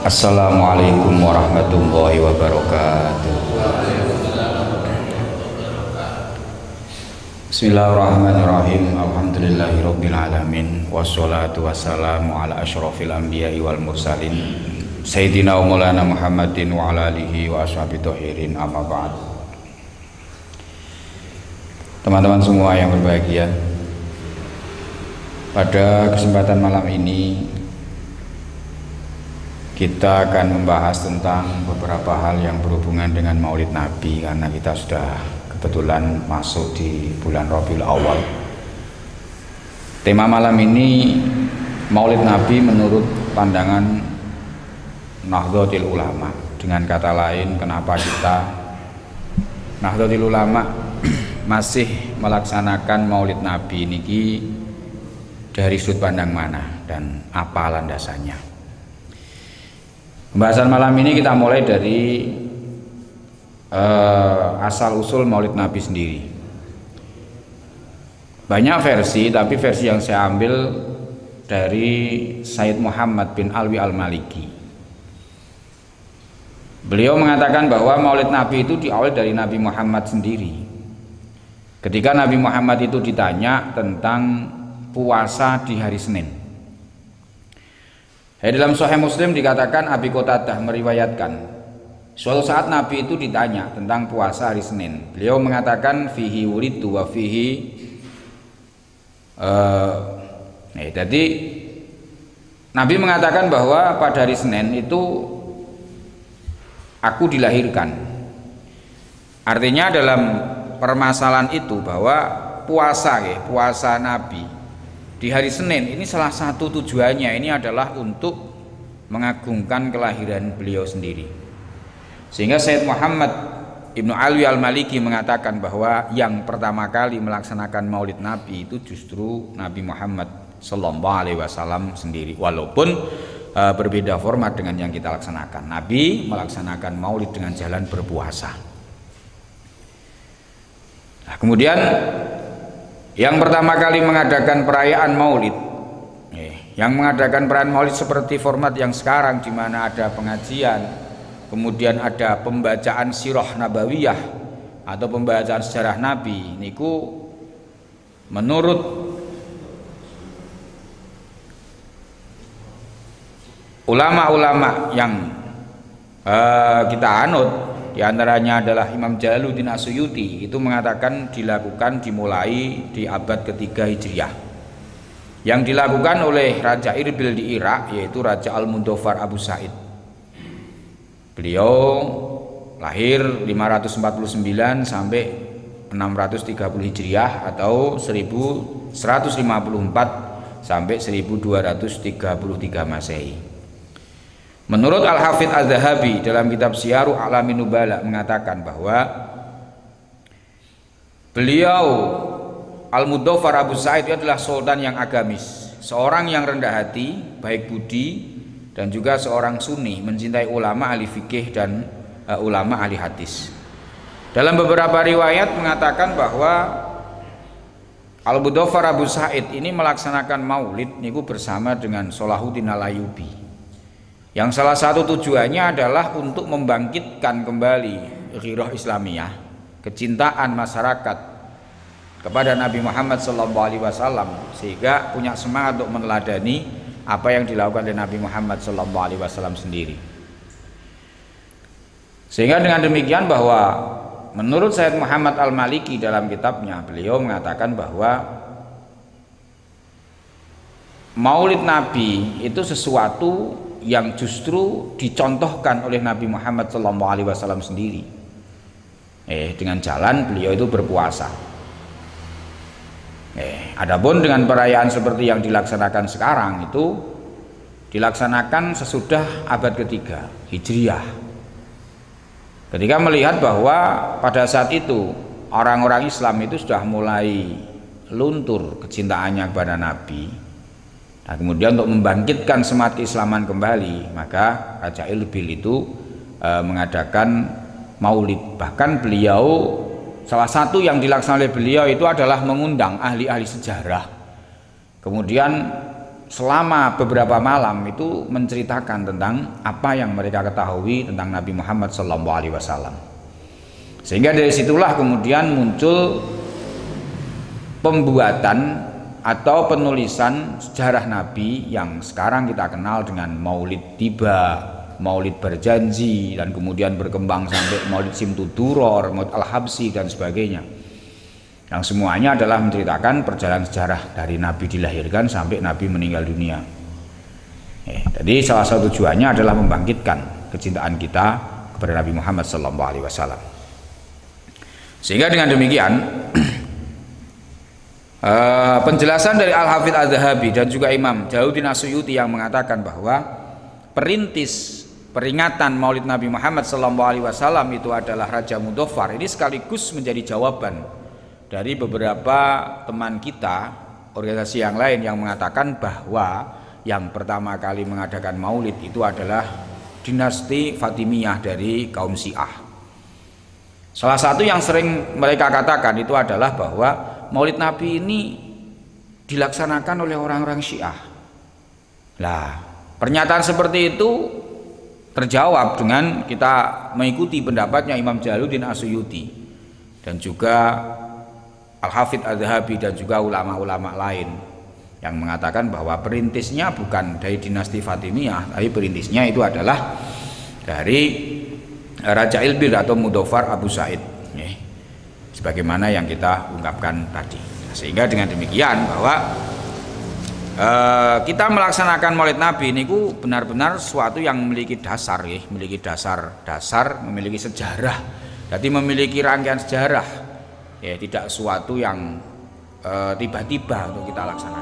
Assalamualaikum warahmatullahi wabarakatuh. Bismillahirrahmanirrahim. Alhamdulillahirabbil alamin wassalatu wassalamu ala asyrofil anbiya'i wal mursalin Sayyidina wa maulana Muhammadin wa ala alihi wa ashabihi thahirin, amma ba'd. Teman-teman semua yang berbahagia, pada kesempatan malam ini kita akan membahas tentang beberapa hal yang berhubungan dengan Maulid Nabi, karena kita sudah kebetulan masuk di bulan Rabiul Awal. Tema malam ini Maulid Nabi menurut pandangan Nahdlatul Ulama. Dengan kata lain, kenapa kita Nahdlatul Ulama masih melaksanakan Maulid Nabi niki, dari sudut pandang mana dan apa landasannya. Pembahasan malam ini kita mulai dari asal usul Maulid Nabi sendiri. Banyak versi, tapi versi yang saya ambil dari Sayyid Muhammad bin Alwi Al-Maliki. Beliau mengatakan bahwa Maulid Nabi itu diawali dari Nabi Muhammad sendiri. Ketika Nabi Muhammad itu ditanya tentang puasa di hari Senin. Dalam Sahih Muslim dikatakan, Abi Qatadah meriwayatkan, suatu saat Nabi itu ditanya tentang puasa hari Senin. Beliau mengatakan fihi wuridu wa fihi jadi Nabi mengatakan bahwa pada hari Senin itu aku dilahirkan. Artinya dalam permasalahan itu bahwa puasa Nabi di hari Senin ini salah satu tujuannya ini adalah untuk mengagungkan kelahiran beliau sendiri. Sehingga Sayyid Muhammad Ibnu Alwi Al-Maliki mengatakan bahwa yang pertama kali melaksanakan Maulid Nabi itu justru Nabi Muhammad Sallallahu Alaihi Wasallam sendiri, walaupun berbeda format dengan yang kita laksanakan. Nabi melaksanakan Maulid dengan jalan berpuasa. Nah, kemudian yang pertama kali mengadakan perayaan Maulid, yang mengadakan perayaan Maulid seperti format yang sekarang, di mana ada pengajian, kemudian ada pembacaan sirah nabawiyah atau pembacaan sejarah Nabi, niku menurut ulama-ulama yang kita anut, di antaranya adalah Imam Jalaluddin As-Suyuti, itu mengatakan dimulai di abad ketiga Hijriah, yang dilakukan oleh Raja Irbil di Irak, yaitu Raja Al-Mundhafar Abu Sa'id. Beliau lahir 549 sampai 630 Hijriah atau 1154 sampai 1233 Masehi. Menurut Al-Hafidz Az-Zahabi dalam kitab Syiaru A'lamin Nubala mengatakan bahwa beliau Al-Mundhafar Abu Sa'id adalah sultan yang agamis, seorang yang rendah hati, baik budi, dan juga seorang sunni, mencintai ulama ahli fikih dan ulama ahli hadis. Dalam beberapa riwayat mengatakan bahwa Al-Mundhafar Abu Sa'id ini melaksanakan Maulid niku bersama dengan Salahuddin Al-Ayyubi, yang salah satu tujuannya adalah untuk membangkitkan kembali ghirah Islamiyah, kecintaan masyarakat kepada Nabi Muhammad SAW, sehingga punya semangat untuk meneladani apa yang dilakukan oleh Nabi Muhammad SAW sendiri. Sehingga dengan demikian bahwa menurut Sayyid Muhammad Al-Maliki dalam kitabnya, beliau mengatakan bahwa Maulid Nabi itu sesuatu yang justru dicontohkan oleh Nabi Muhammad SAW sendiri. Dengan jalan beliau itu berpuasa. Adapun dengan perayaan seperti yang dilaksanakan sekarang itu dilaksanakan sesudah abad ketiga Hijriah. Ketika melihat bahwa pada saat itu orang-orang Islam itu sudah mulai luntur kecintaannya kepada Nabi. Nah, kemudian untuk membangkitkan semangat keislaman kembali, maka Raja Irbil itu mengadakan Maulid. Bahkan beliau, salah satu yang dilaksanakan oleh beliau itu adalah mengundang ahli-ahli sejarah, kemudian selama beberapa malam itu menceritakan tentang apa yang mereka ketahui tentang Nabi Muhammad SAW. Sehingga dari situlah kemudian muncul pembuatan atau penulisan sejarah Nabi yang sekarang kita kenal dengan Maulid Tiba, Maulid Berjanji, dan kemudian berkembang sampai Maulid Simtuduror, Maulid Al-Habsi dan sebagainya. Yang semuanya adalah menceritakan perjalanan sejarah dari Nabi dilahirkan sampai Nabi meninggal dunia. Jadi salah satu tujuannya adalah membangkitkan kecintaan kita kepada Nabi Muhammad SAW. Sehingga dengan demikian penjelasan dari Al-Hafidz Az-Zahabi dan juga Imam Jalaluddin As-Suyuti yang mengatakan bahwa perintis peringatan Maulid Nabi Muhammad SAW itu adalah Raja Mudhaffar, ini sekaligus menjadi jawaban dari beberapa teman kita, organisasi yang lain yang mengatakan bahwa yang pertama kali mengadakan Maulid itu adalah dinasti Fatimiyah dari kaum Syiah. Salah satu yang sering mereka katakan itu adalah bahwa Maulid Nabi ini dilaksanakan oleh orang-orang Syiah. Nah, pernyataan seperti itu terjawab dengan kita mengikuti pendapatnya Imam Jalaluddin As-Suyuti dan juga Al-Hafidz Az-Zahabi dan juga ulama-ulama lain yang mengatakan bahwa perintisnya bukan dari dinasti Fatimiyah, tapi perintisnya itu adalah dari Raja Ilbil atau Mudhaffar Abu Sa'id, sebagaimana yang kita ungkapkan tadi. Sehingga dengan demikian bahwa kita melaksanakan Maulid Nabi ini benar-benar suatu yang memiliki dasar, memiliki dasar, memiliki sejarah. Jadi memiliki rangkaian sejarah, tidak suatu yang tiba-tiba untuk kita laksanakan.